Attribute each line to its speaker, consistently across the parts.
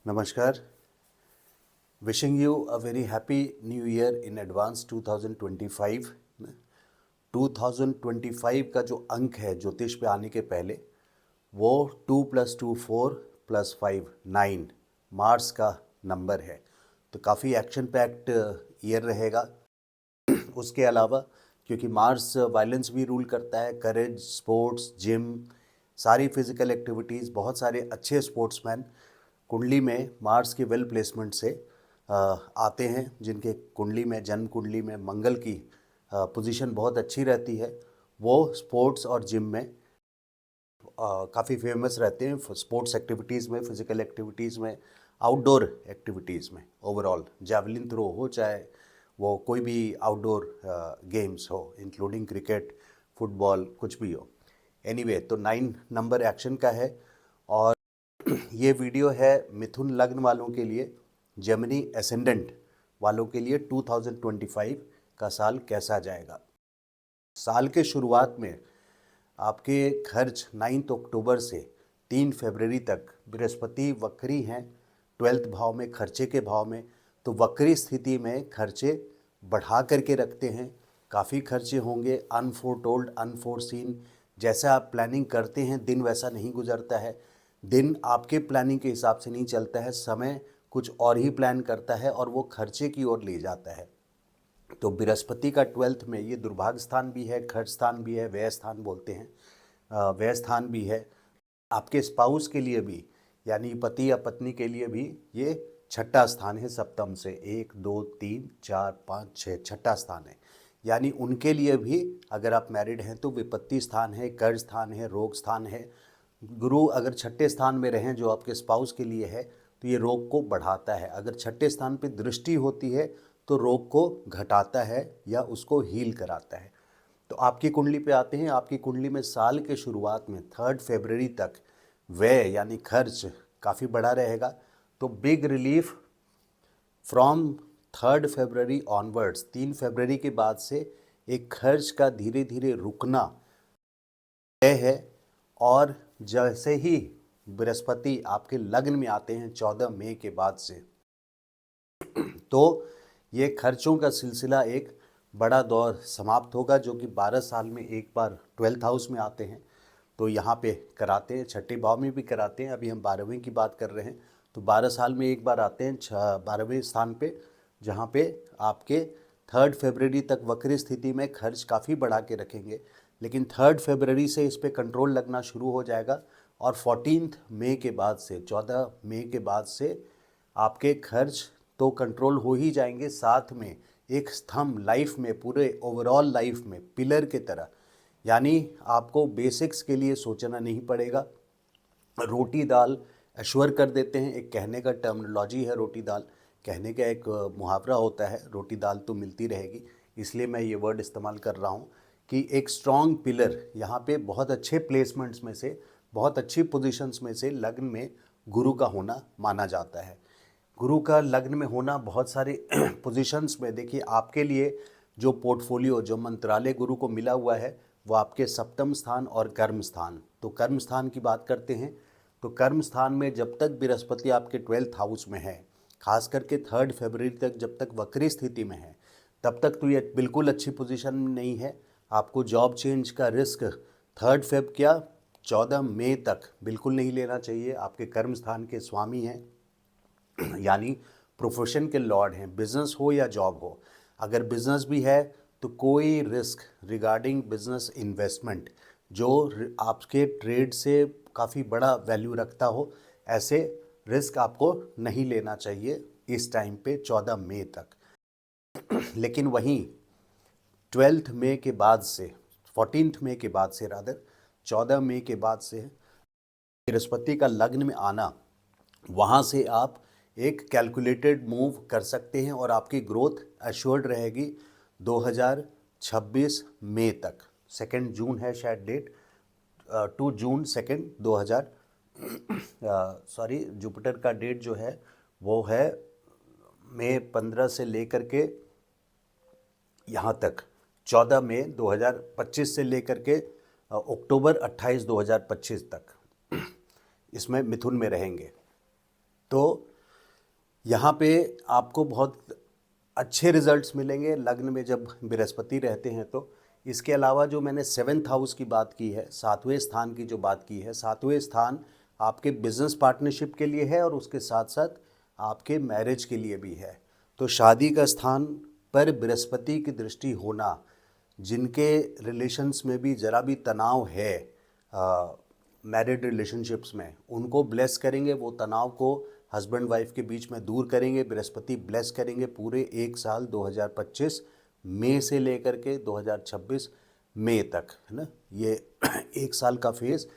Speaker 1: नमस्कार। Wishing you a very happy new year in advance 2025। 2025 का जो अंक है ज्योतिष पे आने के पहले, वो 2 + 2 4 + 5 9 मार्स का नंबर है। तो काफ़ी एक्शन पैक्ड ईयर रहेगा। उसके अलावा क्योंकि मार्स वायलेंस भी रूल करता है, करेज, स्पोर्ट्स, जिम, सारी फिजिकल एक्टिविटीज़, बहुत सारे अच्छे स्पोर्ट्समैन कुंडली में मार्स के वेल प्लेसमेंट से आते हैं, जिनके कुंडली में, जन्म कुंडली में मंगल की पोजीशन बहुत अच्छी रहती है। वो स्पोर्ट्स और जिम में काफ़ी फेमस रहते हैं, स्पोर्ट्स एक्टिविटीज़ में, फिज़िकल एक्टिविटीज़ में, आउटडोर एक्टिविटीज़ में। ओवरऑल जैवलिन थ्रो हो, चाहे वो कोई भी आउटडोर गेम्स हो, इंक्लूडिंग क्रिकेट, फुटबॉल, कुछ भी हो। एनीवे, तो 9 नंबर एक्शन का है। और ये वीडियो है मिथुन लग्न वालों के लिए, जेमिनी एसेंडेंट वालों के लिए 2025 का साल कैसा जाएगा। साल के शुरुआत में आपके खर्च 9 अक्टूबर से 3 फरवरी तक बृहस्पति वक्री हैं 12th भाव में, खर्चे के भाव में। तो वक्री स्थिति में खर्चे बढ़ा करके रखते हैं, काफ़ी खर्चे होंगे, अनफोरटोल्ड, अनफोरसीन। जैसा आप प्लानिंग करते हैं दिन वैसा नहीं गुजरता है, दिन आपके प्लानिंग के हिसाब से नहीं चलता है, समय कुछ और ही प्लान करता है और वो खर्चे की ओर ले जाता है। तो बृहस्पति का 12th में ये दुर्भाग्य स्थान भी है, खर्च स्थान भी है, व्यय स्थान बोलते हैं, व्यय स्थान भी है। आपके स्पाउस के लिए भी, यानी पति या पत्नी के लिए भी ये छठा स्थान है, सप्तम से 1 2 3 4 5 6 छठा स्थान है। यानी उनके लिए भी, अगर आप मैरिड हैं तो विपत्ति स्थान है, कर्ज स्थान है, रोग स्थान है। गुरु अगर छठे स्थान में रहें, जो आपके स्पाउस के लिए है, तो ये रोग को बढ़ाता है। अगर छठे स्थान पे दृष्टि होती है तो रोग को घटाता है या उसको हील कराता है। तो आपकी कुंडली पे आते हैं। आपकी कुंडली में साल के शुरुआत में 3 फरवरी तक व्यय यानी खर्च काफ़ी बड़ा रहेगा। तो big relief from 3 February onwards, 3 फरवरी के बाद से एक खर्च का धीरे धीरे रुकना तय है। और जैसे ही बृहस्पति आपके लग्न में आते हैं 14 मई के बाद से, तो ये खर्चों का सिलसिला एक बड़ा दौर समाप्त होगा, जो कि 12 साल में एक बार 12th हाउस में आते हैं। तो यहाँ पे कराते हैं, छठे भाव में भी कराते हैं। अभी हम 12वें की बात कर रहे हैं, तो 12 साल में एक बार आते हैं 12वें स्थान पे, जहाँ पे आपके 3 फरवरी तक वक्री स्थिति में खर्च काफ़ी बढ़ा के रखेंगे। लेकिन 3 फरवरी से इस पर कंट्रोल लगना शुरू हो जाएगा और 14 मई के बाद से, 14 मई के बाद से आपके खर्च तो कंट्रोल हो ही जाएंगे, साथ में एक स्तंभ लाइफ में, पूरे ओवरऑल लाइफ में पिलर की तरह, यानी आपको बेसिक्स के लिए सोचना नहीं पड़ेगा। रोटी दाल एश्योर कर देते हैं। एक कहने का टर्मिनोलॉजी है, रोटी दाल कहने का एक मुहावरा होता है, रोटी दाल तो मिलती रहेगी, इसलिए मैं ये वर्ड इस्तेमाल कर रहा हूँ कि एक स्ट्रॉन्ग पिलर। यहाँ पे बहुत अच्छे प्लेसमेंट्स में से, बहुत अच्छी पोजीशंस में से लग्न में गुरु का होना माना जाता है। गुरु का लग्न में होना बहुत सारे पोजीशंस में, देखिए आपके लिए जो पोर्टफोलियो, जो मंत्रालय गुरु को मिला हुआ है, वो आपके सप्तम स्थान और कर्म स्थान। तो कर्म स्थान की बात करते हैं, तो कर्म स्थान में जब तक बृहस्पति आपके 12th हाउस में है, खास करके 3 फरवरी तक जब तक वक्री स्थिति में है, तब तक तो ये बिल्कुल अच्छी पोजीशन में नहीं है। आपको जॉब चेंज का रिस्क 3 फेब क्या 14 मई तक बिल्कुल नहीं लेना चाहिए। आपके कर्म स्थान के स्वामी हैं, यानी प्रोफेशन के लॉर्ड हैं, बिजनेस हो या जॉब हो। अगर बिजनेस भी है तो कोई रिस्क रिगार्डिंग बिजनेस इन्वेस्टमेंट जो आपके ट्रेड से काफ़ी बड़ा वैल्यू रखता हो, ऐसे रिस्क आपको नहीं लेना चाहिए इस टाइम पे 14 मई तक। लेकिन वहीं 12th मई के बाद से, 14th मई के बाद से रादर, 14 मई के बाद से बृहस्पति का लग्न में आना, वहाँ से आप एक कैलकुलेटेड मूव कर सकते हैं और आपकी ग्रोथ एश्योर्ड रहेगी 2026 मई तक। 2 जून है शायद डेट, 2 जून 2000 सॉरी, जुपिटर का डेट जो है वो है मई 15 से लेकर के यहाँ तक 14 मई 2025 से लेकर के अक्टूबर 28 2025 तक इसमें मिथुन में रहेंगे। तो यहाँ पे आपको बहुत अच्छे रिजल्ट्स मिलेंगे लग्न में जब बृहस्पति रहते हैं तो। इसके अलावा जो मैंने 7th हाउस की बात की है, 7वें स्थान की जो बात की है, 7वें स्थान आपके बिजनेस पार्टनरशिप के लिए है और उसके साथ साथ आपके मैरिज के लिए भी है। तो शादी का स्थान पर बृहस्पति की दृष्टि होना, जिनके रिलेशंस में भी ज़रा भी तनाव है मैरिड रिलेशनशिप्स में, उनको ब्लेस करेंगे, वो तनाव को हस्बैंड वाइफ के बीच में दूर करेंगे। बृहस्पति ब्लेस करेंगे पूरे एक साल 2025 मई से लेकर के 2026 मई तक, है ना, ये एक साल का फेज़।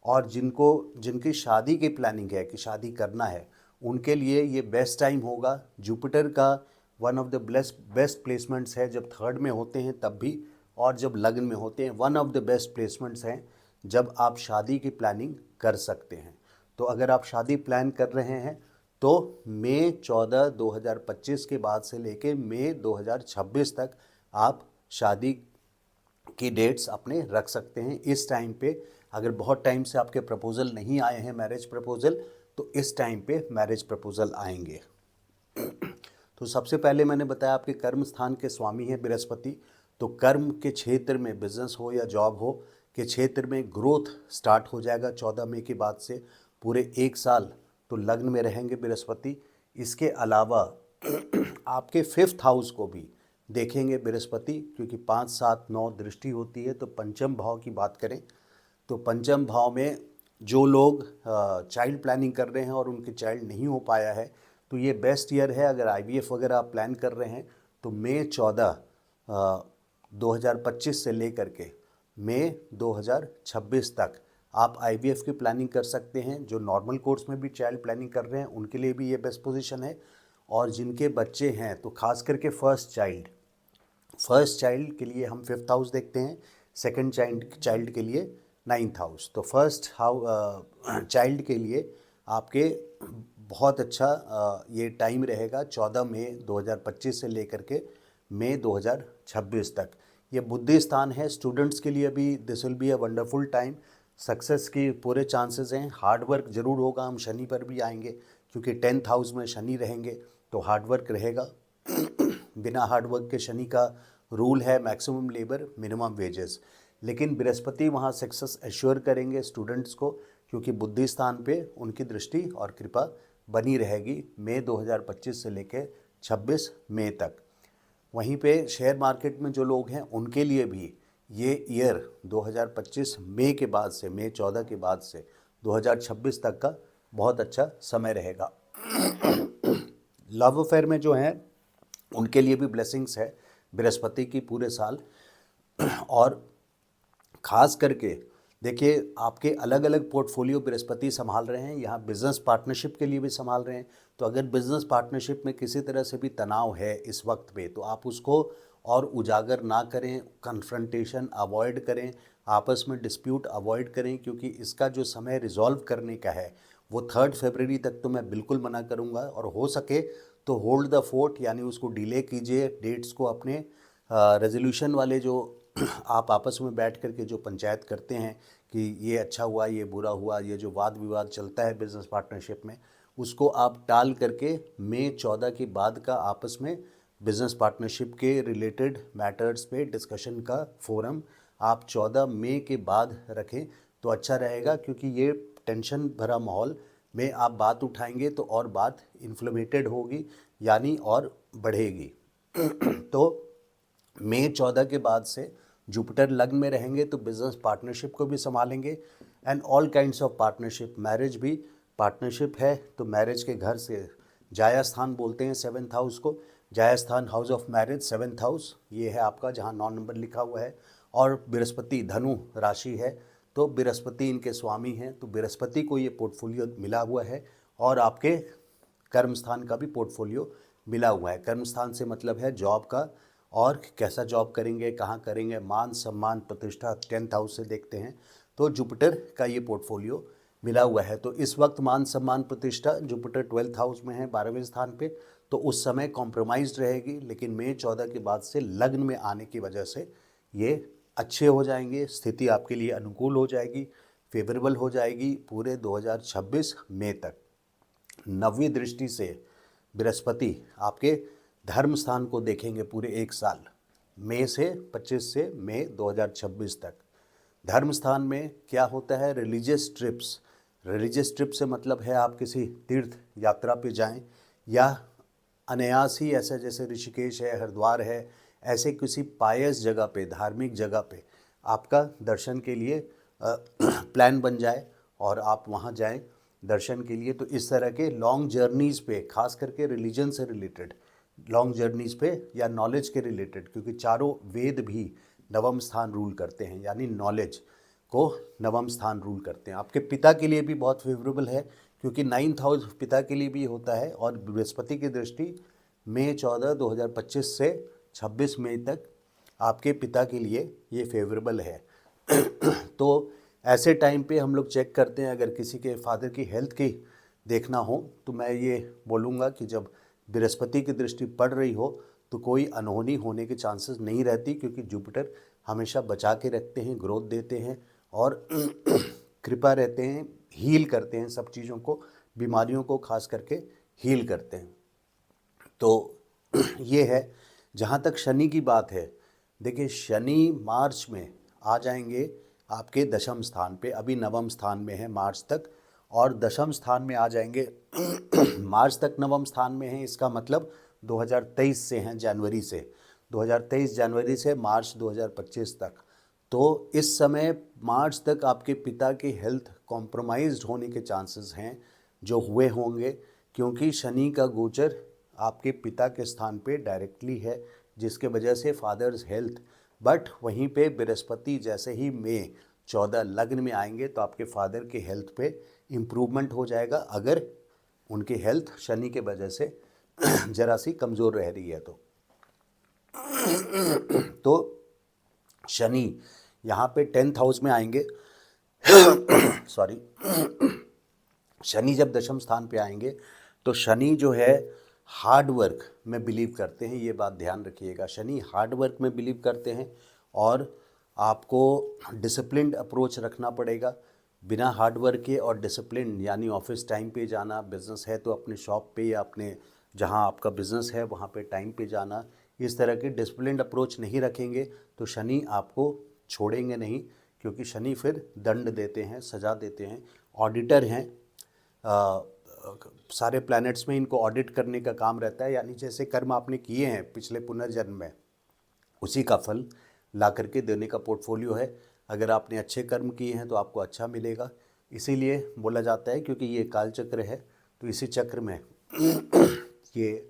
Speaker 1: और जिनकी शादी की प्लानिंग है कि शादी करना है, उनके लिए ये बेस्ट टाइम होगा। जुपिटर का one of the best placements है जब थर्ड में होते हैं तब भी, और जब लग्न में होते हैं one of the best placements हैं जब आप शादी की प्लानिंग कर सकते हैं। तो अगर आप शादी प्लान कर रहे हैं तो मई 14 2025 के बाद से लेके मई 2026 तक आप शादी की डेट्स अपने रख सकते हैं। इस टाइम पे अगर बहुत टाइम से आपके प्रपोज़ल नहीं आए हैं मैरिज प्रपोज़ल, तो इस टाइम पे मैरिज प्रपोज़ल आएंगे। तो सबसे पहले मैंने बताया आपके कर्म स्थान के स्वामी हैं बृहस्पति। तो कर्म के क्षेत्र में, बिजनेस हो या जॉब हो के क्षेत्र में ग्रोथ स्टार्ट हो जाएगा 14 मई के बाद से। पूरे एक साल तो लग्न में रहेंगे बृहस्पति। इसके अलावा आपके 5th हाउस को भी देखेंगे बृहस्पति, क्योंकि 5, 7, 9 दृष्टि होती है। तो पंचम भाव की बात करें तो पंचम भाव में जो लोग चाइल्ड प्लानिंग कर रहे हैं और उनके चाइल्ड नहीं हो पाया है, तो ये बेस्ट ईयर है। अगर IVF वगैरह आप प्लान कर रहे हैं तो मई 14 2025 से लेकर के मई 2026 तक आप IVF की प्लानिंग कर सकते हैं। जो नॉर्मल कोर्स में भी चाइल्ड प्लानिंग कर रहे हैं उनके लिए भी ये बेस्ट पोजीशन है। और जिनके बच्चे हैं तो खास करके फर्स्ट चाइल्ड के लिए हम 5th हाउस देखते हैं, सेकंड चाइल्ड के लिए 9th हाउस। तो फर्स्ट चाइल्ड के लिए आपके बहुत अच्छा ये टाइम रहेगा 14 मई 2025 से लेकर के मई 2026 तक। ये बुद्धि स्थान है, स्टूडेंट्स के लिए भी this will be a wonderful time. Success की पूरे चांसेस हैं। हार्ड वर्क ज़रूर होगा, हम शनि पर भी आएंगे क्योंकि 10th हाउस में शनि रहेंगे तो हार्ड वर्क रहेगा। बिना हार्ड वर्क के शनि का रूल है मैक्सिमम लेबर मिनिमम वेजेस। लेकिन बृहस्पति वहाँ सक्सेस एश्योर करेंगे स्टूडेंट्स को, क्योंकि बुद्धि स्थान पे उनकी दृष्टि और कृपा बनी रहेगी मई 2025 से लेकर 26 मई तक। वहीं पे शेयर मार्केट में जो लोग हैं उनके लिए भी ये ईयर 2025 मई के बाद से, मई 14 के बाद से 2026 तक का बहुत अच्छा समय रहेगा। लव अफेयर में जो हैं उनके लिए भी ब्लेसिंग्स है बृहस्पति की पूरे साल। और ख़ास करके देखिए आपके अलग अलग पोर्टफोलियो बृहस्पति संभाल रहे हैं, यहाँ बिज़नेस पार्टनरशिप के लिए भी संभाल रहे हैं। तो अगर बिज़नेस पार्टनरशिप में किसी तरह से भी तनाव है इस वक्त पे, तो आप उसको और उजागर ना करें, कन्फ्रंटेशन अवॉइड करें, आपस में डिस्प्यूट अवॉइड करें, क्योंकि इसका जो समय रिजॉल्व करने का है वो 3 फरवरी तक तो मैं बिल्कुल मना करूँगा। और हो सके तो होल्ड द फोर्ट, यानी उसको डिले कीजिए डेट्स को अपने। रेजोल्यूशन वाले जो आप आपस में बैठ कर के जो पंचायत करते हैं कि ये अच्छा हुआ, ये बुरा हुआ, ये जो वाद विवाद चलता है बिज़नेस पार्टनरशिप में, उसको आप टाल करके मई 14 के बाद का आपस में बिज़नेस पार्टनरशिप के रिलेटेड मैटर्स पे डिस्कशन का फोरम आप 14 मई के बाद रखें तो अच्छा रहेगा। क्योंकि ये टेंशन भरा माहौल में आप बात उठाएंगे तो और बात इन्फ्लेमेटेड होगी, यानी और बढ़ेगी। तो मई 14 के बाद से जुपिटर लग्न में रहेंगे तो बिजनेस पार्टनरशिप को भी संभालेंगे and all kinds of partnership. Marriage भी पार्टनरशिप है तो मैरिज के घर से जाया स्थान बोलते हैं 7th हाउस को। जाया स्थान house of marriage 7th house ये है आपका, जहाँ 9 नंबर लिखा हुआ है। और बृहस्पति धनु राशि है तो बृहस्पति इनके स्वामी हैं, तो बृहस्पति को ये पोर्टफोलियो मिला हुआ है। और आपके कर्म स्थान का भी पोर्टफोलियो मिला हुआ है। कर्म स्थान से मतलब है जॉब का, और कैसा जॉब करेंगे, कहाँ करेंगे, मान सम्मान प्रतिष्ठा 10th हाउस से देखते हैं तो जुपिटर का ये पोर्टफोलियो मिला हुआ है। तो इस वक्त मान सम्मान प्रतिष्ठा जुपिटर 12th हाउस में है 12वें स्थान पे, तो उस समय कॉम्प्रोमाइज़ रहेगी। लेकिन मई 14 के बाद से लग्न में आने की वजह से ये अच्छे हो जाएंगे, स्थिति आपके लिए अनुकूल हो जाएगी, फेवरेबल हो जाएगी पूरे 2026 मई तक। 9वीं दृष्टि से बृहस्पति आपके धर्म स्थान को देखेंगे पूरे एक साल, मई से 25 से मई 2026 तक। धर्म स्थान में क्या होता है, रिलीजियस ट्रिप्स। रिलीजियस ट्रिप से मतलब है आप किसी तीर्थ यात्रा पे जाएं या अनायास ही ऐसा जैसे ऋषिकेश है, हरिद्वार है, ऐसे किसी पायस जगह पे, धार्मिक जगह पे आपका दर्शन के लिए प्लान बन जाए और आप वहाँ जाएं दर्शन के लिए। तो इस तरह के लॉन्ग जर्नीज़ पे, खास करके रिलीजन से रिलेटेड लॉन्ग जर्नीज़ पे या नॉलेज के रिलेटेड, क्योंकि चारों वेद भी नवम स्थान रूल करते हैं, यानी नॉलेज को नवम स्थान रूल करते हैं। आपके पिता के लिए भी बहुत फेवरेबल है, क्योंकि 9th हाउस पिता के लिए भी होता है और बृहस्पति की दृष्टि मई 14, 2025 से 26 मई तक आपके पिता के लिए ये फेवरेबल है। तो ऐसे टाइम पे हम लोग चेक करते हैं, अगर किसी के फादर की हेल्थ की देखना हो तो मैं ये बोलूँगा कि जब बृहस्पति की दृष्टि पड़ रही हो तो कोई अनहोनी होने के चांसेस नहीं रहती, क्योंकि जुपिटर हमेशा बचा के रखते हैं, ग्रोथ देते हैं और कृपा रहते हैं, हील करते हैं सब चीज़ों को, बीमारियों को खास करके हील करते हैं। तो ये है। जहाँ तक शनि की बात है, देखिए शनि मार्च में आ जाएंगे आपके दशम स्थान पे, अभी नवम स्थान में है मार्च तक, और दशम स्थान में आ जाएंगे मार्च तक नवम स्थान में है, इसका मतलब 2023 से हैं, जनवरी से 2023 जनवरी से मार्च 2025 तक। तो इस समय मार्च तक आपके पिता की हेल्थ कॉम्प्रोमाइज्ड होने के चांसेस हैं, जो हुए होंगे, क्योंकि शनि का गोचर आपके पिता के स्थान पे डायरेक्टली है, जिसके वजह से फादर्स हेल्थ। बट वहीं पे बृहस्पति जैसे ही मई 14 लग्न में आएंगे तो आपके फादर के हेल्थ पे इम्प्रूवमेंट हो जाएगा, अगर उनकी हेल्थ शनि के वजह से जरा सी कमज़ोर रह रही है तो शनि यहाँ पे 10th हाउस में आएंगे सॉरी शनि जब दशम स्थान पे आएंगे तो शनि जो है हार्ड वर्क में बिलीव करते हैं, ये बात ध्यान रखिएगा। शनि हार्ड वर्क में बिलीव करते हैं और आपको डिसिप्लिन्ड अप्रोच रखना पड़ेगा। बिना हार्ड वर्क के और डिसिप्लिन, यानी ऑफिस टाइम पे जाना, बिज़नेस है तो अपने शॉप पे या अपने जहां आपका बिज़नेस है वहां पे टाइम पे जाना, इस तरह के डिसिप्लिन्ड अप्रोच नहीं रखेंगे तो शनि आपको छोड़ेंगे नहीं, क्योंकि शनि फिर दंड देते हैं, सज़ा देते हैं, ऑडिटर हैं। सारे प्लैनेट्स में इनको ऑडिट करने का काम रहता है, यानी जैसे कर्म आपने किए हैं पिछले पुनर्जन्म में, उसी का फल ला करके देने का पोर्टफोलियो है। अगर आपने अच्छे कर्म किए हैं तो आपको अच्छा मिलेगा, इसीलिए बोला जाता है, क्योंकि ये काल चक्र है तो इसी चक्र में ये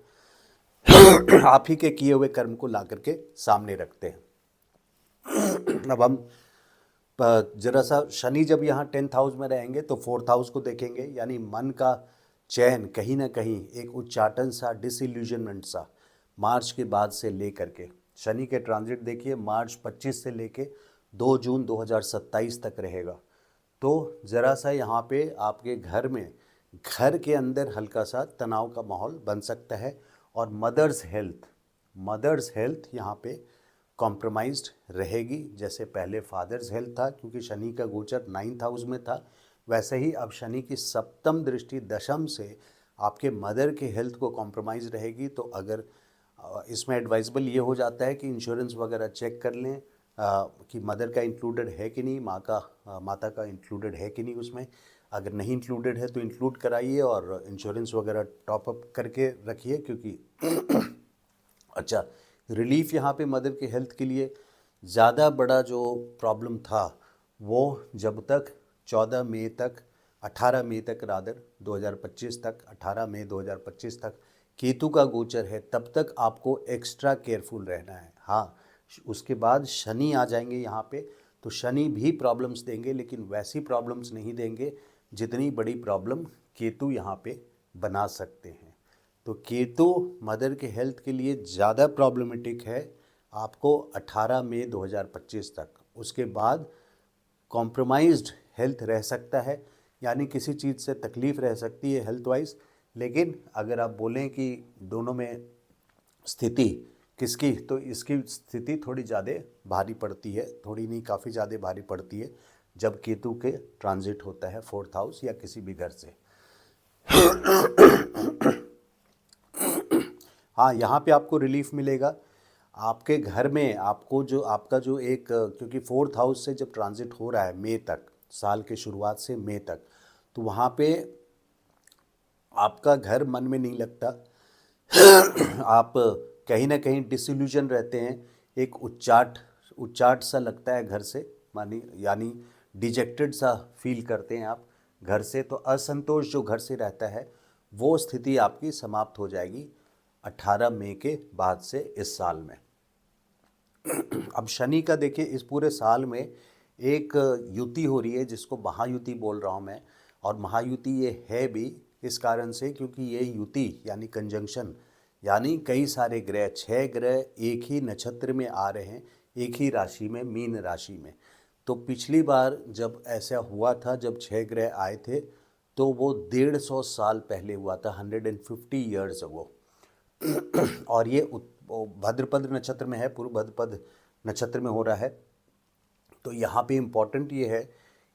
Speaker 1: आप ही के किए हुए कर्म को ला करके सामने रखते हैं। अब हम जरा सा शनि जब यहाँ 10th हाउस में रहेंगे तो 4th हाउस को देखेंगे, यानी मन का चैन, कहीं ना कहीं एक उच्चाटन सा, डिसइल्यूजनमेंट सा मार्च के बाद से ले करके। शनि के ट्रांजिट देखिए मार्च 25 से लेके 2 जून 2027 तक रहेगा। तो ज़रा सा यहाँ पे आपके घर में, घर के अंदर हल्का सा तनाव का माहौल बन सकता है, और मदर्स हेल्थ यहाँ पे कॉम्प्रोमाइज्ड रहेगी। जैसे पहले फादर्स हेल्थ था, क्योंकि शनि का गोचर 9th हाउस में था, वैसे ही अब शनि की सप्तम दृष्टि दशम से आपके मदर के हेल्थ को कॉम्प्रोमाइज़ रहेगी। तो अगर इसमें एडवाइजेबल ये हो जाता है कि इंश्योरेंस वगैरह चेक कर लें कि मदर का इंक्लूडेड है कि नहीं, माता का इंक्लूडेड है कि नहीं उसमें। अगर नहीं इंक्लूडेड है तो इंक्लूड कराइए और इंश्योरेंस वगैरह टॉप अप करके रखिए, क्योंकि अच्छा, रिलीफ यहाँ पे मदर के हेल्थ के लिए ज़्यादा बड़ा जो प्रॉब्लम था वो जब तक 14 मई तक, 18 मई तक रादर 2025 तक, 18 मई 2025 तक केतु का गोचर है, तब तक आपको एक्स्ट्रा केयरफुल रहना है। हाँ, उसके बाद शनि आ जाएंगे यहाँ पे, तो शनि भी प्रॉब्लम्स देंगे, लेकिन वैसी प्रॉब्लम्स नहीं देंगे जितनी बड़ी प्रॉब्लम केतु यहाँ पे बना सकते हैं। तो केतु मदर के हेल्थ के लिए ज़्यादा प्रॉब्लमेटिक है आपको 18 मई 2025 तक। उसके बाद कॉम्प्रोमाइज्ड हेल्थ रह सकता है, यानी किसी चीज़ से तकलीफ़ रह सकती है हेल्थ वाइज। लेकिन अगर आप बोलें कि दोनों में स्थिति किसकी, तो इसकी स्थिति थोड़ी ज़्यादा भारी पड़ती है, थोड़ी नहीं काफ़ी ज़्यादा भारी पड़ती है जब केतु के ट्रांजिट होता है 4th हाउस या किसी भी घर से। हाँ, यहाँ पे आपको रिलीफ मिलेगा। आपके घर में आपको जो आपका जो एक क्योंकि 4th हाउस से जब ट्रांजिट हो रहा है मई तक, साल के शुरुआत से मई तक, तो वहाँ पे आपका घर मन में नहीं लगता। आप कहीं ना कहीं डिसइल्यूजन रहते हैं, एक उच्चाट उच्चाट सा लगता है घर से, मानी यानी डिजेक्टेड सा फील करते हैं आप घर से। तो असंतोष जो घर से रहता है वो स्थिति आपकी समाप्त हो जाएगी 18 मई के बाद से इस साल में। अब शनि का देखिए इस पूरे साल में एक युति हो रही है जिसको महायुति बोल रहा हूँ मैं। और महायुति ये है भी इस कारण से क्योंकि ये युति यानी कंजंक्शन, यानी कई सारे ग्रह, 6 ग्रह एक ही नक्षत्र में आ रहे हैं, एक ही राशि में, मीन राशि में। तो पिछली बार जब ऐसा हुआ था, जब 6 ग्रह आए थे, तो वो 150 साल पहले हुआ था, 150 ईयर्स अगो। और ये भाद्रपद नक्षत्र में है, पूर्व भाद्रपद नक्षत्र में हो रहा है। तो यहाँ पे इम्पोर्टेंट ये है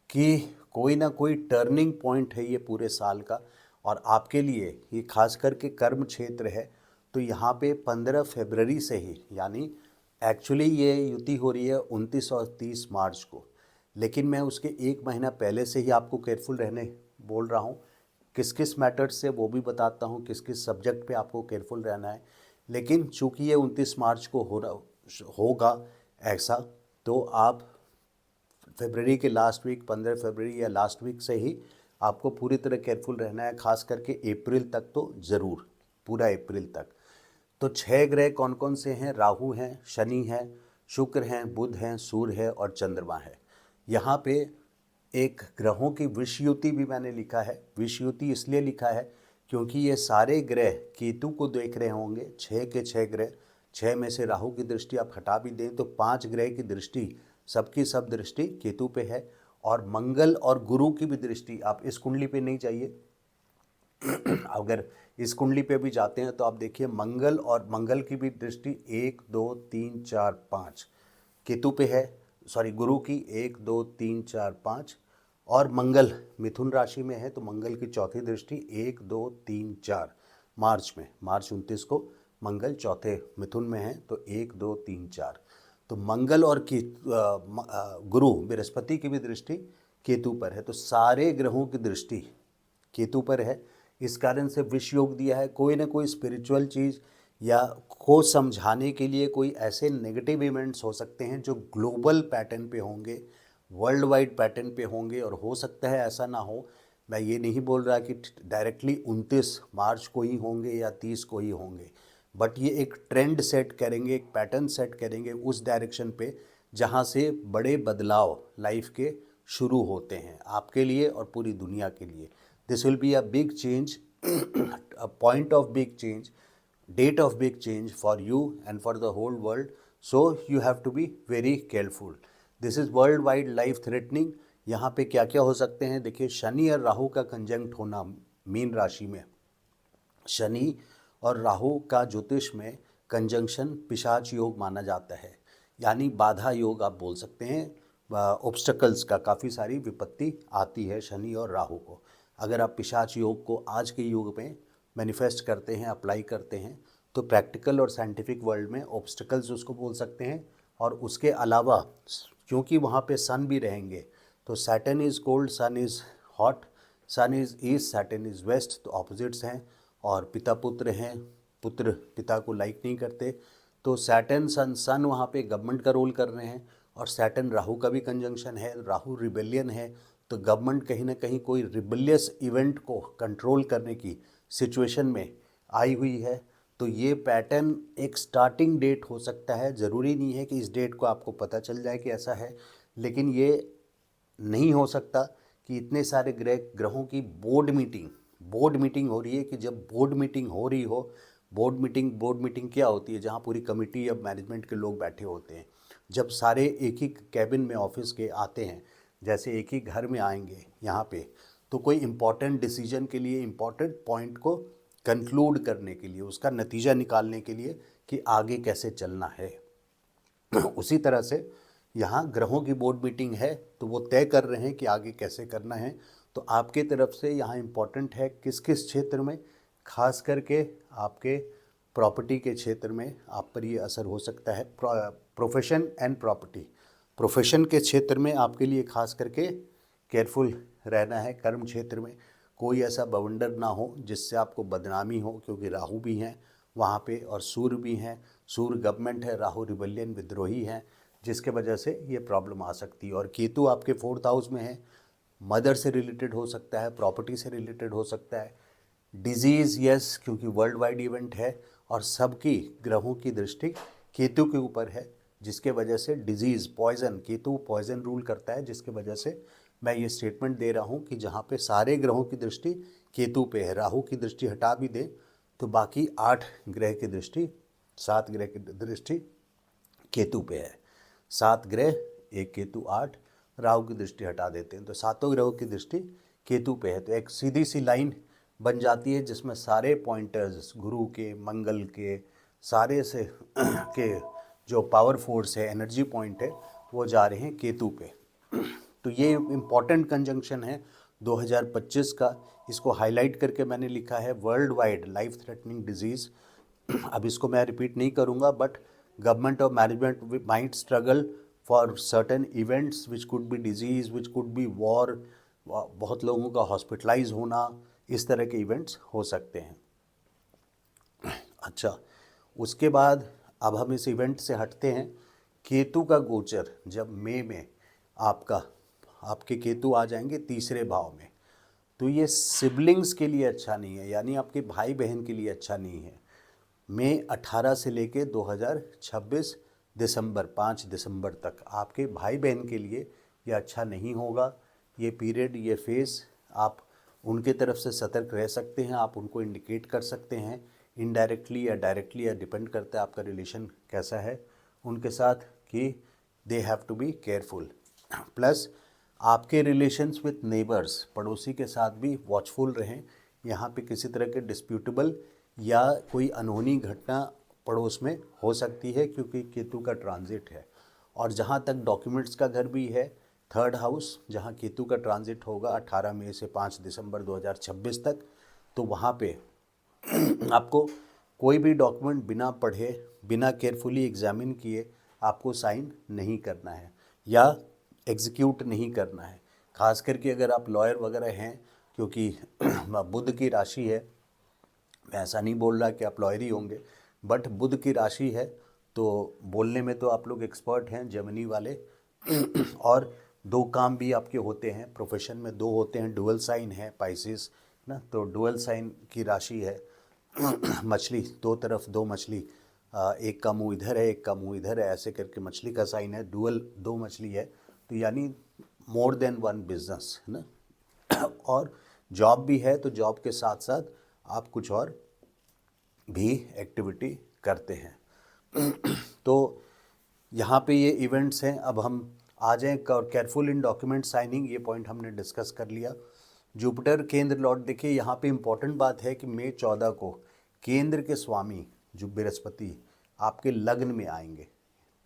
Speaker 1: कि कोई ना कोई टर्निंग पॉइंट है ये पूरे साल का, और आपके लिए ये खास करके कर्म क्षेत्र है। तो यहाँ पे 15 फरवरी से ही, यानी एक्चुअली ये युति हो रही है 29 और 30 मार्च को, लेकिन मैं उसके एक महीना पहले से ही आपको केयरफुल रहने बोल रहा हूँ। किस किस मैटर्स से वो भी बताता हूँ, किस किस सब्जेक्ट पे आपको केयरफुल रहना है। लेकिन चूंकि ये 29 मार्च को होगा ऐसा, तो आप फरवरी के लास्ट वीक, 15 फरवरी या लास्ट वीक से ही आपको पूरी तरह केयरफुल रहना है, खास करके अप्रैल तक तो ज़रूर, पूरा अप्रैल तक। तो 6 ग्रह कौन कौन से हैं? राहु हैं, शनि हैं, शुक्र हैं, बुध हैं, सूर्य है और चंद्रमा है। यहाँ पे एक ग्रहों की विषयुति भी मैंने लिखा है। विषयुति इसलिए लिखा है क्योंकि ये सारे ग्रह केतु को देख रहे होंगे, 6 के 6 ग्रह। 6 में से राहु की दृष्टि आप हटा भी दें तो 5 ग्रह की दृष्टि, सबकी सब दृष्टि केतु पे है। और मंगल और गुरु की भी दृष्टि, आप इस कुंडली पे नहीं जाइए, अगर इस कुंडली पे भी जाते हैं तो आप देखिए मंगल की भी दृष्टि 1 2 3 4 5 केतु पे है, सॉरी गुरु की 1 2 3 4 5। और मंगल मिथुन राशि में है तो मंगल की चौथी दृष्टि 1 2 3 4 मार्च में, मार्च 29 को मंगल चौथे मिथुन में है तो 1 2 3 4। तो मंगल और गुरु बृहस्पति की भी दृष्टि केतु पर है। तो सारे ग्रहों की दृष्टि केतु पर है। इस कारण से विष योग दिया है। कोई ना कोई स्पिरिचुअल चीज़ या को समझाने के लिए कोई ऐसे नेगेटिव इवेंट्स हो सकते हैं जो ग्लोबल पैटर्न पे होंगे, वर्ल्ड वाइड पैटर्न पे होंगे। और हो सकता है ऐसा ना हो, मैं ये नहीं बोल रहा कि डायरेक्टली 29 मार्च को ही होंगे या 30 को ही होंगे, बट ये एक ट्रेंड सेट करेंगे, एक पैटर्न सेट करेंगे उस डायरेक्शन पे जहाँ से बड़े बदलाव लाइफ के शुरू होते हैं आपके लिए और पूरी दुनिया के लिए। This will be a big change, a point of big change, date of big change for you and for the whole world. So you have to be very careful. This is worldwide life threatening. यहाँ पे क्या क्या हो सकते हैं देखिए, शनि और राहु का कंजंक्ट होना मीन राशि में, शनि और राहु का ज्योतिष में कंजंक्शन पिशाच योग माना जाता है, यानी बाधा योग आप बोल सकते हैं। ऑब्स्टकल्स का काफ़ी सारी विपत्ति आती है शनि और राहु को। अगर आप पिशाच योग को आज के युग में मैनिफेस्ट करते हैं, अप्लाई करते हैं, तो प्रैक्टिकल और साइंटिफिक वर्ल्ड में ऑब्स्टकल्स उसको बोल सकते हैं। और उसके अलावा क्योंकि वहाँ पे सन भी रहेंगे, तो Saturn is cold, sun is hot, sun is east, Saturn is west, तो ऑपोजिट्स हैं। और पिता पुत्र हैं, पुत्र पिता को लाइक नहीं करते, तो सैटर्न सन वहाँ पे गवर्नमेंट का रोल कर रहे हैं। और सैटर्न राहु का भी कंजंक्शन है, राहु रिबेलियन है, तो गवर्नमेंट कहीं ना कहीं कोई रिबेलियस इवेंट को कंट्रोल करने की सिचुएशन में आई हुई है। तो ये पैटर्न एक स्टार्टिंग डेट हो सकता है, ज़रूरी नहीं है कि इस डेट को आपको पता चल जाए कि ऐसा है, लेकिन ये नहीं हो सकता कि इतने सारे ग्रहों की बोर्ड मीटिंग हो रही है। कि जब बोर्ड मीटिंग हो रही हो, बोर्ड मीटिंग क्या होती है? जहाँ पूरी कमिटी या मैनेजमेंट के लोग बैठे होते हैं। जब सारे एक ही कैबिन में ऑफिस के आते हैं, जैसे एक ही घर में आएंगे यहाँ पे, तो कोई इम्पॉर्टेंट डिसीजन के लिए, इम्पॉर्टेंट पॉइंट को कंक्लूड करने के लिए, उसका नतीजा निकालने के लिए कि आगे कैसे चलना है। उसी तरह से यहाँ ग्रहों की बोर्ड मीटिंग है, तो वो तय कर रहे हैं कि आगे कैसे करना है। तो आपके तरफ से यहाँ इम्पॉर्टेंट है किस किस क्षेत्र में, खास करके आपके प्रॉपर्टी के क्षेत्र में आप पर ये असर हो सकता है। प्रोफेशन एंड प्रॉपर्टी, प्रोफेशन के क्षेत्र में आपके लिए खास करके केयरफुल रहना है। कर्म क्षेत्र में कोई ऐसा बवंडर ना हो जिससे आपको बदनामी हो, क्योंकि राहु भी हैं वहाँ पे और सूर्य भी हैं। सूर्य गवर्नमेंट है, राहु रिबेलियन विद्रोही हैं, जिसके वजह से ये प्रॉब्लम आ सकती है। और केतु आपके 4th हाउस में है, मदर से रिलेटेड हो सकता है, प्रॉपर्टी से रिलेटेड हो सकता है। डिजीज़ यस, क्योंकि वर्ल्ड वाइड इवेंट है और सबकी ग्रहों की दृष्टि केतु के ऊपर है, जिसके वजह से disease, poison, Ketu poison rule करता है, जिसके वजह से मैं ये स्टेटमेंट दे रहा हूँ कि जहाँ पे सारे ग्रहों की दृष्टि केतु पे है, राहु की दृष्टि हटा भी दें तो बाकी 8 ग्रह की दृष्टि, 7 ग्रह की दृष्टि केतु पे है। 7 ग्रह, एक केतु, 8, राहु की दृष्टि हटा देते हैं तो 7 ग्रहों की दृष्टि केतु पे है। तो एक सीधी सी लाइन बन जाती है जिसमें सारे पॉइंटर्स, गुरु के, मंगल के, सारे से के जो पावर फोर्स है, एनर्जी पॉइंट है, वो जा रहे हैं केतु पे। तो ये इम्पॉर्टेंट कंजंक्शन है 2025 का। इसको हाईलाइट करके मैंने लिखा है world wide life threatening disease. अब इसको मैं रिपीट नहीं करूँगा, बट गवर्नमेंट और management might struggle for certain events which could be disease, which could be war, बहुत लोगों का हॉस्पिटलाइज होना, इस तरह के इवेंट्स हो सकते हैं। अच्छा, उसके बाद अब हम इस इवेंट से हटते हैं। केतु का गोचर जब मई में आपके केतु आ जाएंगे 3रे भाव में, तो ये सिबलिंग्स के लिए अच्छा नहीं है, यानी आपके भाई बहन के लिए अच्छा नहीं है। मई 18 से लेके 2026 दिसंबर 5 दिसंबर तक आपके भाई बहन के लिए ये अच्छा नहीं होगा। ये पीरियड, ये फेज़, आप उनके तरफ से सतर्क रह सकते हैं, आप उनको इंडिकेट कर सकते हैं इनडायरेक्टली या डायरेक्टली, या डिपेंड करता है आपका रिलेशन कैसा है उनके साथ, कि they have to be careful. Plus आपके रिलेशंस विथ नेबर्स, पड़ोसी के साथ भी वॉचफुल रहें। यहाँ पे किसी तरह के डिस्प्यूटेबल या कोई अनहोनी घटना पड़ोस में हो सकती है, क्योंकि केतु का ट्रांजिट है। और जहाँ तक डॉक्यूमेंट्स का घर भी है, 3rd हाउस, जहाँ केतु का ट्रांजिट होगा 18 मई से 5 दिसंबर 2026 तक, तो वहाँ पे आपको कोई भी डॉक्यूमेंट बिना पढ़े, बिना केयरफुली एग्जामिन किए आपको साइन नहीं करना है या एग्जीक्यूट नहीं करना है। खास करके अगर आप लॉयर वगैरह हैं, क्योंकि बुध की राशि है, मैं ऐसा नहीं बोल रहा कि आप लॉयर ही होंगे, बट बुध की राशि है तो बोलने में तो आप लोग एक्सपर्ट हैं, जेमिनी वाले। और 2 काम भी आपके होते हैं, प्रोफेशन में 2 होते हैं, डुअल साइन है पाइसिस ना, तो डुअल साइन की राशि है। मछली, 2 तरफ 2 मछली, एक का मुंह इधर है, एक का मुंह इधर है, ऐसे करके मछली का साइन है, डुअल 2 मछली है, तो यानी मोर देन 1 बिजनेस है ना। और जॉब भी है, तो जॉब के साथ साथ आप कुछ और भी एक्टिविटी करते हैं। तो यहाँ पे ये इवेंट्स हैं। अब हम आ जाएँ केयरफुल इन डॉक्यूमेंट साइनिंग, ये पॉइंट हमने डिस्कस कर लिया। जुपिटर केंद्र लॉर्ड, देखिए यहाँ पे इम्पॉर्टेंट बात है कि मई 14 को केंद्र के स्वामी जो बृहस्पति आपके लग्न में आएंगे,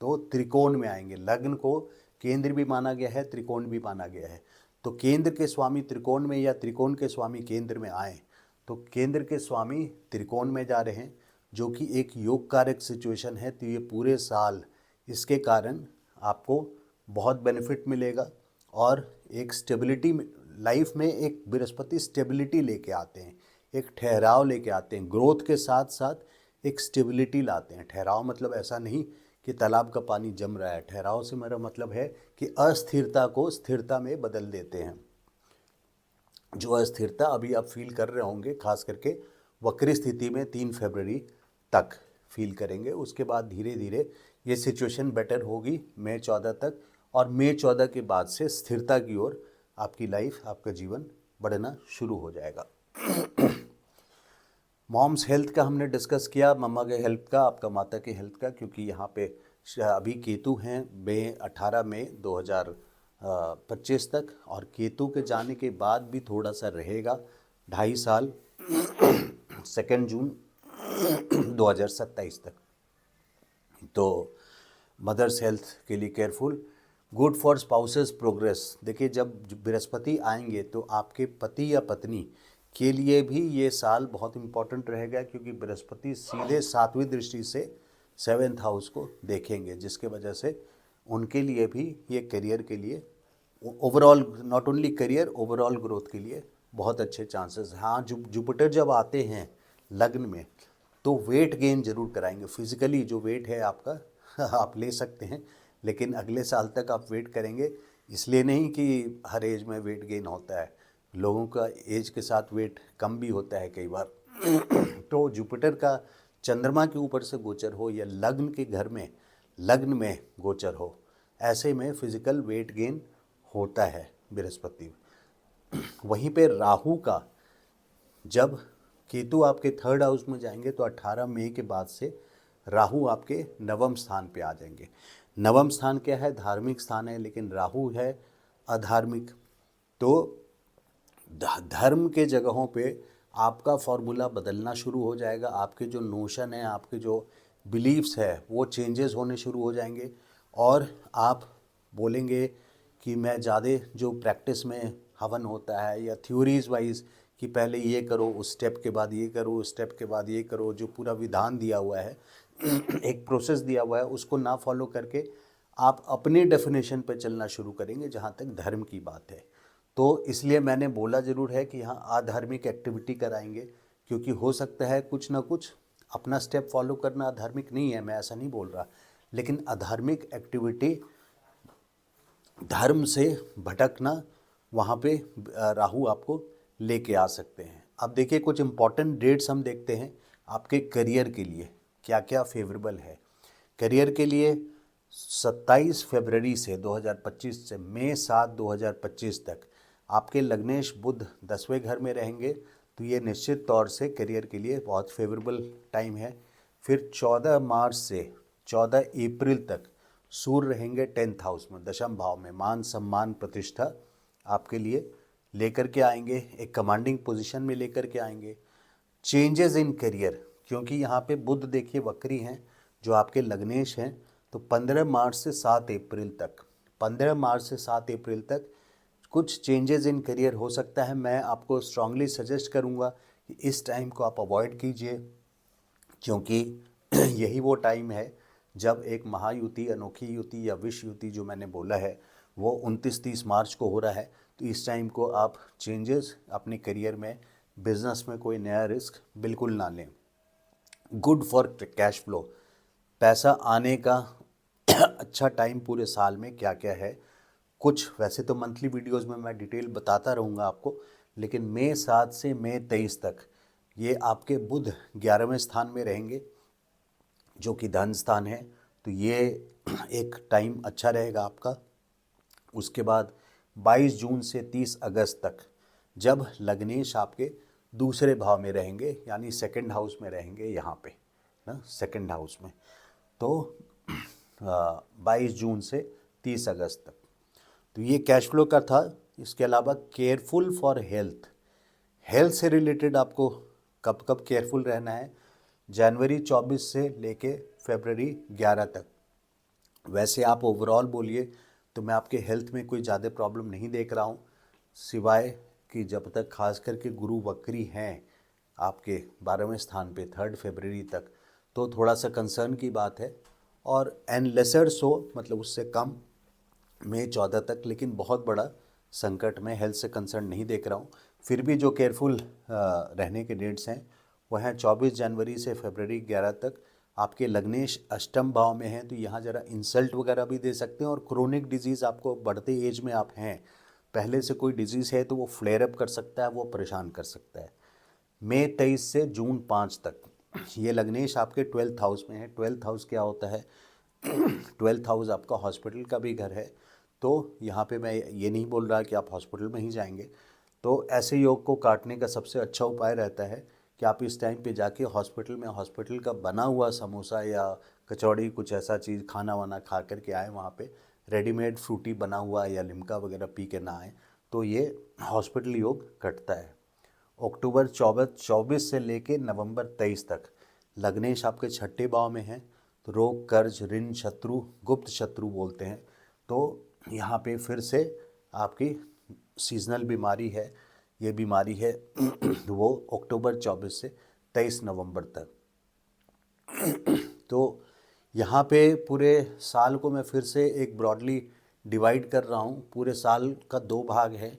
Speaker 1: तो त्रिकोण में आएंगे। लग्न को केंद्र भी माना गया है, त्रिकोण भी माना गया है। तो केंद्र के स्वामी त्रिकोण में या त्रिकोण के स्वामी केंद्र में आए, तो केंद्र के स्वामी त्रिकोण में जा रहे हैं, जो कि एक योग कारक सिचुएशन है। तो ये पूरे साल इसके कारण आपको बहुत बेनिफिट मिलेगा और एक स्टेबिलिटी लाइफ में, एक बृहस्पति स्टेबिलिटी लेके आते हैं, एक ठहराव लेके आते हैं। ग्रोथ के साथ साथ एक स्टेबिलिटी लाते हैं। ठहराव मतलब ऐसा नहीं कि तालाब का पानी जम रहा है, ठहराव से मेरा मतलब है कि अस्थिरता को स्थिरता में बदल देते हैं। जो अस्थिरता अभी आप फील कर रहे होंगे, खास करके वक्री स्थिति में 3 फरवरी तक फील करेंगे, उसके बाद धीरे धीरे ये सिचुएशन बेटर होगी मई 14 तक, और मई 14 के बाद से स्थिरता की ओर आपकी लाइफ, आपका जीवन बढ़ना शुरू हो जाएगा। मॉम्स हेल्थ का हमने डिस्कस किया, मम्मा के हेल्थ का, आपका माता के हेल्थ का, क्योंकि यहाँ पे अभी केतु हैं 18 मई 2025 तक, और केतु के जाने के बाद भी थोड़ा सा रहेगा 2.5 साल 2 जून 2027 तक। तो मदर्स हेल्थ के लिए careful. Good for spouses progress, देखिए जब बृहस्पति आएंगे तो आपके पति या पत्नी के लिए भी ये साल बहुत इम्पोर्टेंट रहेगा, क्योंकि बृहस्पति सीधे 7वीं दृष्टि से 7th हाउस को देखेंगे, जिसके वजह से उनके लिए भी ये करियर के लिए overall, not only career, overall growth के लिए बहुत अच्छे चांसेस हैं। हाँ, जुपिटर जब आते हैं लग्न में तो वेट गेन जरूर कराएंगे। फिजिकली जो वेट है आपका आप ले सकते हैं, लेकिन अगले साल तक आप वेट करेंगे। इसलिए नहीं कि हर एज में वेट गेन होता है, लोगों का एज के साथ वेट कम भी होता है कई बार। तो जुपिटर का चंद्रमा के ऊपर से गोचर हो या लग्न के घर में, लग्न में गोचर हो, ऐसे में फिजिकल वेट गेन होता है बृहस्पति। वहीं पे राहु का, जब केतु आपके 3rd हाउस में जाएंगे तो 18 मई के बाद से राहु आपके 9वें स्थान पे आ जाएंगे। 9वां स्थान क्या है? धार्मिक स्थान है, लेकिन राहु है अधार्मिक। तो धर्म के जगहों पे आपका फॉर्मूला बदलना शुरू हो जाएगा। आपके जो नोशन है, आपके जो बिलीव्स है, वो चेंजेस होने शुरू हो जाएंगे। और आप बोलेंगे कि मैं ज़्यादा जो प्रैक्टिस में हवन होता है या थ्योरीज वाइज कि पहले ये करो, उस स्टेप के बाद ये करो, उस स्टेप के बाद ये करो, जो पूरा विधान दिया हुआ है एक प्रोसेस दिया हुआ है, उसको ना फॉलो करके आप अपने डेफिनेशन पे चलना शुरू करेंगे जहाँ तक धर्म की बात है। तो इसलिए मैंने बोला ज़रूर है कि यहाँ आधार्मिक एक्टिविटी कराएंगे, क्योंकि हो सकता है कुछ ना कुछ अपना स्टेप फॉलो करना अधार्मिक नहीं है, मैं ऐसा नहीं बोल रहा, लेकिन अधार्मिक एक्टिविटी, धर्म से भटकना, वहाँ पे राहु आपको लेके आ सकते हैं। अब देखिए कुछ इम्पॉर्टेंट डेट्स हम देखते हैं आपके करियर के लिए क्या क्या फेवरेबल है। करियर के लिए 27 फरवरी से 2025 से मई 7 2025 तक आपके लग्नेश बुध 10वें घर में रहेंगे, तो ये निश्चित तौर से करियर के लिए बहुत फेवरेबल टाइम है। फिर 14 मार्च से 14 अप्रैल तक सूर्य रहेंगे 10th हाउस में, दशम भाव में। मान सम्मान प्रतिष्ठा आपके लिए लेकर के आएंगे, एक कमांडिंग पोजीशन में लेकर के आएंगे। चेंजेस इन करियर, क्योंकि यहाँ पे बुध देखिए वक्री हैं जो आपके लग्नेश हैं, तो 15 मार्च से 7 अप्रैल तक, 15 मार्च से 7 अप्रैल तक कुछ चेंजेस इन करियर हो सकता है। मैं आपको स्ट्रांगली सजेस्ट करूँगा कि इस टाइम को आप अवॉइड कीजिए, क्योंकि यही वो टाइम है जब एक महायुति, अनोखी युति या विश्व युति जो मैंने बोला है वो 29-30 मार्च को हो रहा है। तो इस टाइम को आप चेंजेस अपने करियर में, बिजनेस में कोई नया रिस्क बिल्कुल ना लें। गुड फॉर कैश फ्लो, पैसा आने का अच्छा टाइम पूरे साल में क्या क्या है कुछ, वैसे तो मंथली वीडियोस में मैं डिटेल बताता रहूँगा आपको, लेकिन मई 7 से मई 23 तक ये आपके बुध 11वें स्थान में रहेंगे जो कि धन स्थान है, तो ये एक टाइम अच्छा रहेगा आपका। उसके बाद 22 जून से 30 अगस्त तक जब लग्नेश आपके दूसरे भाव में रहेंगे, यानी 2nd हाउस में रहेंगे यहाँ पे ना, 2nd हाउस में, तो 22 जून से 30 अगस्त तक। तो ये कैश फ्लो का था। इसके अलावा केयरफुल फॉर हेल्थ, हेल्थ से रिलेटेड आपको कब कब केयरफुल रहना है, जनवरी 24 से लेके फरवरी 11 तक। वैसे आप ओवरऑल बोलिए तो मैं आपके हेल्थ में कोई ज़्यादा प्रॉब्लम नहीं देख रहा हूँ, सिवाय कि जब तक खास करके गुरु वक्री हैं आपके 12वें स्थान पे 3 फरवरी तक, तो थोड़ा सा कंसर्न की बात है। और एन लेसर सो, मतलब उससे कम, मई 14 तक, लेकिन बहुत बड़ा संकट में हेल्थ से कंसर्न नहीं देख रहा हूँ। फिर भी जो केयरफुल रहने के डेट्स हैं वह हैं 24 जनवरी से फरवरी 11 तक। आपके लग्नेश अष्टम भाव में हैं, तो यहाँ ज़रा इंसल्ट वगैरह भी दे सकते हैं। और क्रोनिक डिजीज़, आपको बढ़ते एज में आप हैं, पहले से कोई डिजीज़ है तो वो फ्लेयर अप कर सकता है, वो परेशान कर सकता है। मई 23 से जून 5 तक ये लग्नेश आपके 12th हाउस में है। 12th हाउस क्या होता है? 12th हाउस आपका हॉस्पिटल का भी घर है। तो यहाँ पे मैं ये नहीं बोल रहा कि आप हॉस्पिटल में ही जाएंगे, तो ऐसे योग को काटने का सबसे अच्छा उपाय रहता है कि आप इस टाइम पे जाके हॉस्पिटल में हॉस्पिटल का बना हुआ समोसा या कचौड़ी, कुछ ऐसा चीज़ खाना वाना खा कर के आए, वहाँ पे रेडीमेड फ्रूटी बना हुआ या लिम्का वगैरह पी के ना आए, तो ये हॉस्पिटल योग कटता है। अक्टूबर 24 से लेके नवंबर 23 तक लग्नेश आपके 6ठे भाव में हैं, तो रोग, कर्ज, ऋण, शत्रु, गुप्त शत्रु बोलते हैं, तो यहाँ पे फिर से आपकी सीजनल बीमारी है ये बीमारी है वो अक्टूबर 24 से 23 नवंबर तक। तो यहाँ पे पूरे साल को मैं फिर से एक ब्रॉडली डिवाइड कर रहा हूँ। पूरे साल का दो भाग है।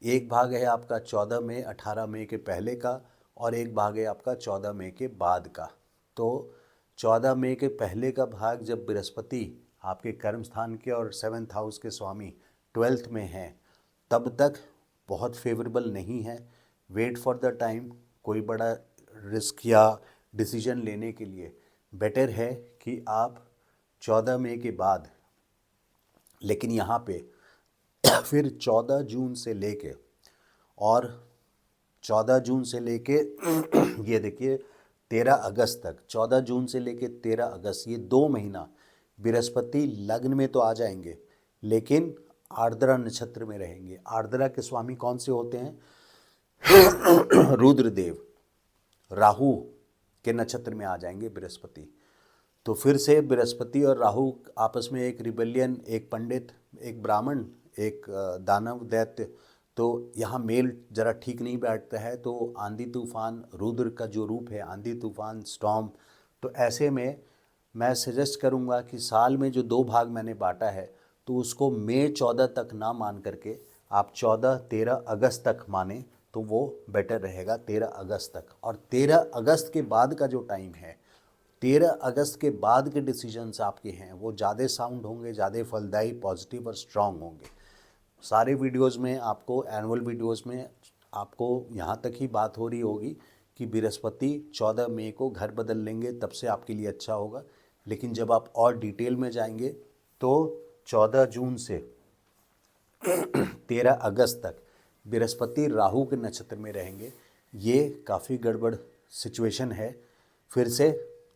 Speaker 1: एक भाग है आपका 14 मई 18 मई के पहले का, और एक भाग है आपका 14 मई के बाद का। तो 14 मई के पहले का भाग जब बृहस्पति आपके कर्म स्थान के और 7th हाउस के स्वामी 12th में हैं, तब तक बहुत फेवरेबल नहीं है। Wait for the time. कोई बड़ा रिस्क या डिसीजन लेने के लिए बेटर है कि आप 14 मई के बाद, लेकिन यहाँ पे फिर 14 जून से लेके और 14 जून से लेके ये देखिए 13 अगस्त तक, 14 जून से लेके 13 अगस्त, ये 2 महीना बृहस्पति लग्न में तो आ जाएंगे, लेकिन आर्द्रा नक्षत्र में रहेंगे। आर्द्रा के स्वामी कौन से होते हैं? रुद्रदेव। राहु के नक्षत्र में आ जाएंगे बृहस्पति। तो फिर से बृहस्पति और राहु आपस में एक रिबेलियन, एक पंडित, एक ब्राह्मण, एक दानव दैत्य, तो यहाँ मेल जरा ठीक नहीं बैठता है। तो आंधी तूफान, रुद्र का जो रूप है आंधी तूफान, स्टॉर्म। तो ऐसे में मैं सजेस्ट करूँगा कि साल में जो दो भाग मैंने बांटा है, तो उसको मई 14 तक ना मान करके आप 14-13 अगस्त तक माने तो वो बेटर रहेगा। 13 अगस्त तक, और 13 अगस्त के बाद का जो टाइम है, 13 अगस्त के बाद के डिसीजंस आपके हैं वो ज़्यादा साउंड होंगे, ज़्यादा फलदायी, पॉजिटिव और स्ट्रांग होंगे। सारे वीडियोस में आपको, एनुअल वीडियोस में आपको यहाँ तक ही बात हो रही होगी कि बृहस्पति 14 मई को घर बदल लेंगे, तब से आपके लिए अच्छा होगा। लेकिन जब आप और डिटेल में जाएंगे तो 14 जून से 13 अगस्त तक बृहस्पति राहु के नक्षत्र में रहेंगे। ये काफ़ी गड़बड़ सिचुएशन है। फिर से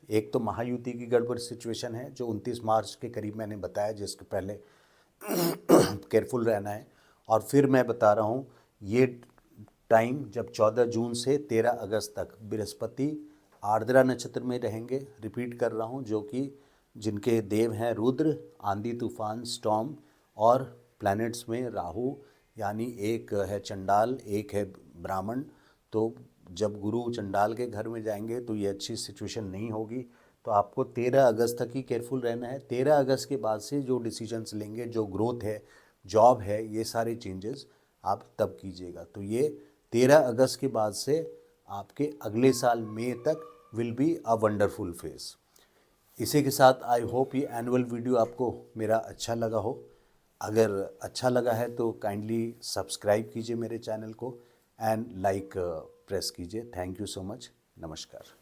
Speaker 1: एक तो महायुति की गड़बड़ सिचुएशन है जो 29 मार्च के करीब मैंने बताया, जिसके पहले केयरफुल रहना है। और फिर मैं बता रहा हूँ ये टाइम जब 14 जून से 13 अगस्त तक बृहस्पति आर्द्रा नक्षत्र में रहेंगे। रिपीट कर रहा हूँ, जो कि जिनके देव हैं रुद्र, आंधी तूफान, स्टॉर्म, और प्लैनेट्स में राहु, यानी एक है चंडाल, एक है ब्राह्मण। तो जब गुरु चंडाल के घर में जाएंगे तो ये अच्छी सिचुएशन नहीं होगी। तो आपको 13 अगस्त तक ही केयरफुल रहना है। 13 अगस्त के बाद से जो डिसीजंस लेंगे, जो ग्रोथ है, जॉब है, ये सारे चेंजेस आप तब कीजिएगा। तो ये 13 अगस्त के बाद से आपके अगले साल मई तक will be a wonderful phase. इसी के साथ आई होप ये एनुअल वीडियो आपको मेरा अच्छा लगा हो। अगर अच्छा लगा है तो काइंडली सब्सक्राइब कीजिए मेरे चैनल को एंड लाइक प्रेस कीजिए। Thank you so much. नमस्कार।